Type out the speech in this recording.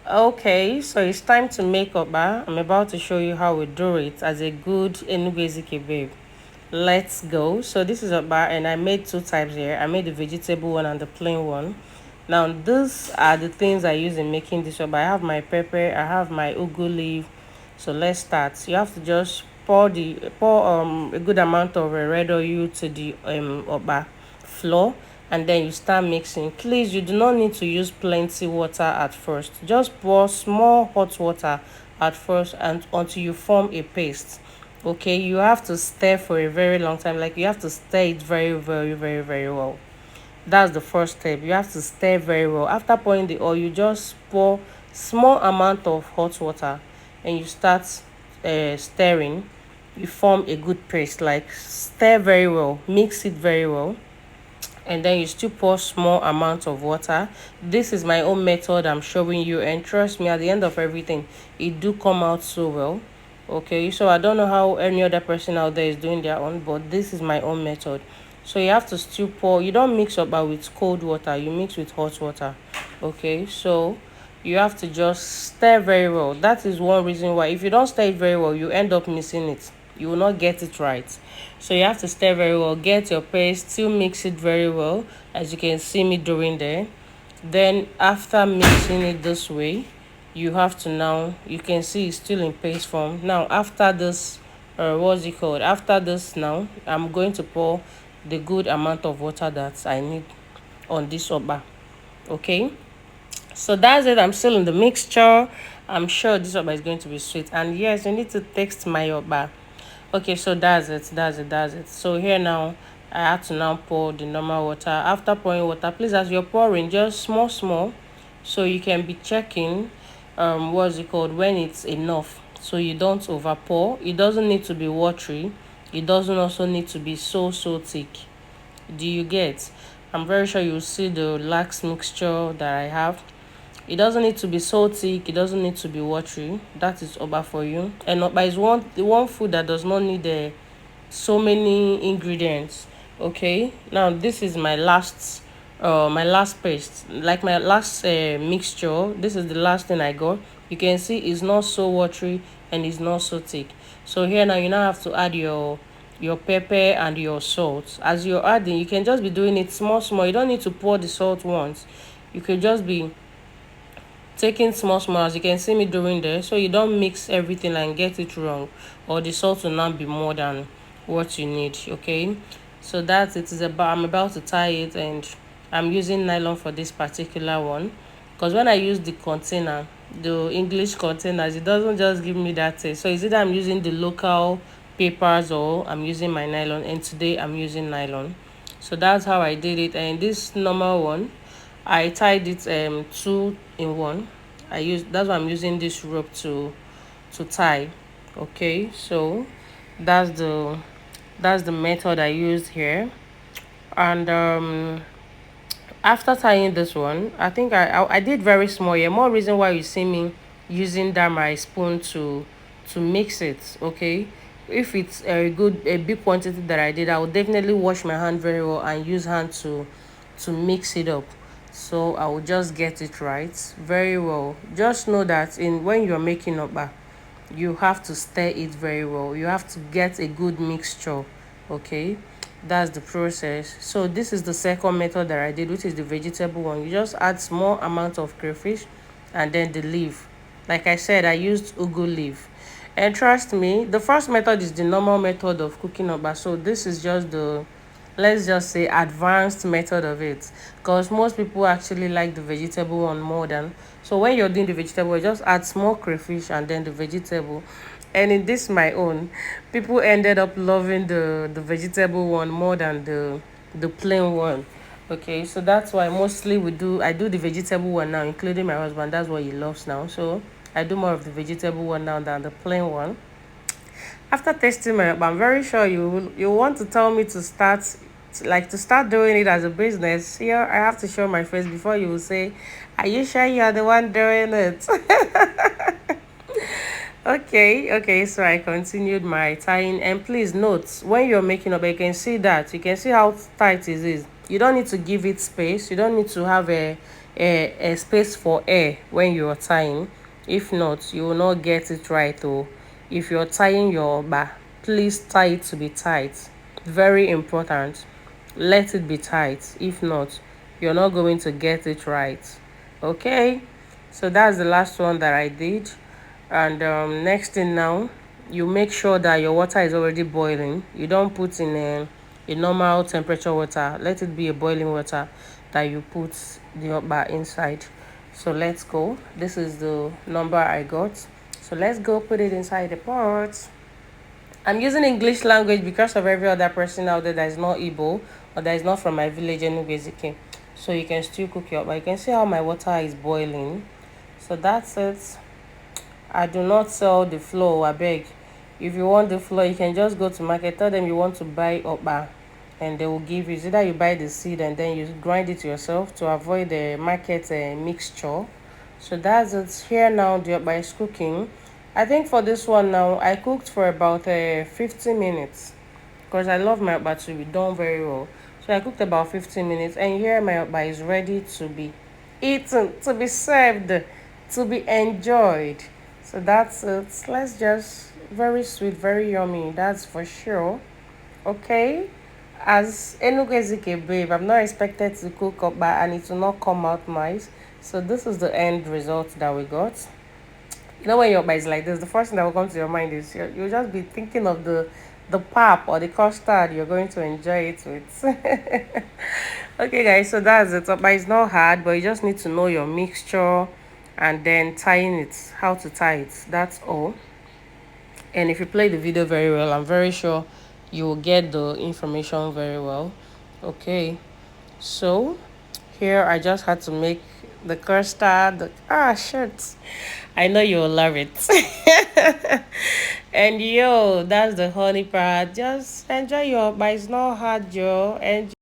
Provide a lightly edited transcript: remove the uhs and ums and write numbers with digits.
Okay, so it's time to make okpa. I'm about to show you how we do it as a good Enugu babe. Let's go. So this is okpa and I made two types here. I made the vegetable one and the plain one. Now these are the things I use in making this okpa. I have my pepper, I have my ugu leaf. So let's start. You have to just pour a good amount of red oil to the okpa flour, and then you start mixing. Please, you do not need to use plenty water at first. Just pour small hot water at first and until you form a paste. Okay, you have to stir for a very long time. Like you have to stir it very well. That's the first step. You have to stir very well. After pouring the oil, you just pour small amount of hot water and you start stirring. You form a good paste. Like stir very well, mix it very well, and then you still pour small amount of water. This is my own method I'm showing you, and trust me, at the end of everything it do come out so well. Okay, so I don't know how any other person out there is doing their own, but this is my own method. So you have to still pour. You don't mix up with cold water, you mix with hot water. Okay, so you have to just stir very well. That is one reason why if you don't stir it very well, you end up missing it. You will not get it right. So you have to stir very well, get your paste, still mix it very well, as you can see me doing there. Then after mixing it this way, you have to now, you can see it's still in paste form. Now after this, what's it called, after this, now I'm going to pour the good amount of water that I need on this okpa. Okay, so that's it. I'm still in the mixture. I'm sure this okpa is going to be sweet, and yes, you need to taste my okpa. Okay, so that's it. So here now, I have to now pour the normal water. After pouring water, please, as you're pouring, just small, so you can be checking what's it called, when it's enough, so you don't over pour. It doesn't need to be watery, it doesn't also need to be so thick. Do you get? I'm very sure you'll see the lax mixture that I have. It doesn't need to be so thick, it doesn't need to be watery. That is okpa for you. And okpa is one food that does not need so many ingredients. Okay, now this is my last paste, like my last mixture. This is the last thing I got. You can see it's not so watery and it's not so thick. So here now, you now have to add your pepper and your salt. As you're adding, you can just be doing it small. You don't need to pour the salt once. You could just be taking small, as you can see me doing there, so you don't mix everything and get it wrong, or the salt will not be more than what you need. Okay, so that's it. Is about, I'm about to tie it, and I'm using nylon for this particular one, because when I use the container, the English containers, it doesn't just give me that taste. So it's either I'm using the local papers or I'm using my nylon, and today I'm using nylon. So that's how I did it. And this normal one, I tied it two in one. That's why I'm using this rope to tie. Okay, so that's the that's the method I used here. And after tying this one, I think I did very small here. More reason why you see me using that my spoon to mix it. Okay, if it's a big quantity that I did, I will definitely wash my hand very well and use hand to mix it up. So I will just get it right very well. Just know that in when you're making okpa, you have to stir it very well. You have to get a good mixture. Okay, that's the process. So this is the second method that I did, which is the vegetable one. You just add small amount of crayfish and then the leaf. Like I said, I used ugu leaf. And trust me, the first method is the normal method of cooking okpa. So this is just the, let's just say, advanced method of it, because most people actually like the vegetable one more than. So when you're doing the vegetable, you just add small crayfish and then the vegetable. And in this my own, people ended up loving the vegetable one more than the plain one. Okay, so that's why mostly I do the vegetable one now, including my husband. That's what he loves now, so I do more of the vegetable one now than the plain one. After tasting my, I'm very sure you want to tell me to start, like to start doing it as a business. Here I have to show my face before you will say, are you sure you are the one doing it? Okay, so I continued my tying. And please note, when you're making up, you can see how tight it is. You don't need to give it space, you don't need to have a space for air when you're tying. If not, you will not get it right. Or if you're tying your bar, please tie it to be tight. Very important. Let it be tight. If not, you're not going to get it right. Okay, so that's the last one that I did. And next thing now, you make sure that your water is already boiling. You don't put in a normal temperature water. Let it be a boiling water that you put the okpa inside. So let's go. This is the number I got. So let's go put it inside the pot. I'm using English language because of every other person out there that is not Igbo or that is not from my village Enugu. So you can still cook your, but you can see how my water is boiling. So that's it. I do not sell the flour, I beg. If you want the flour, you can just go to market, tell them you want to buy okpa, and they will give you. It's either you buy the seed and then you grind it yourself to avoid the market mixture. So that's it. Here now, the okpa is cooking. I think for this one now, I cooked for about 15 minutes because I love my okpa to be done very well. So I cooked about 15 minutes, and here my okpa is ready to be eaten, to be served, to be enjoyed. So that's it. Let's just, very sweet, very yummy. That's for sure. Okay. As Enugu Ezike babe, I'm not expected to cook up, but and it will not come out nice. So this is the end result that we got. You know when your bite is like this, the first thing that will come to your mind is you'll just be thinking of the pap or the custard you're going to enjoy it with. Okay, guys, so that's it. But it's not hard, but you just need to know your mixture and then tying it, how to tie it. That's all. And if you play the video very well, I'm very sure you will get the information very well. Okay, so here I just had to make the custard. Shit, I know you'll love it. And yo, that's the honey part. Just enjoy your, but it's not hard, yo. Enjoy.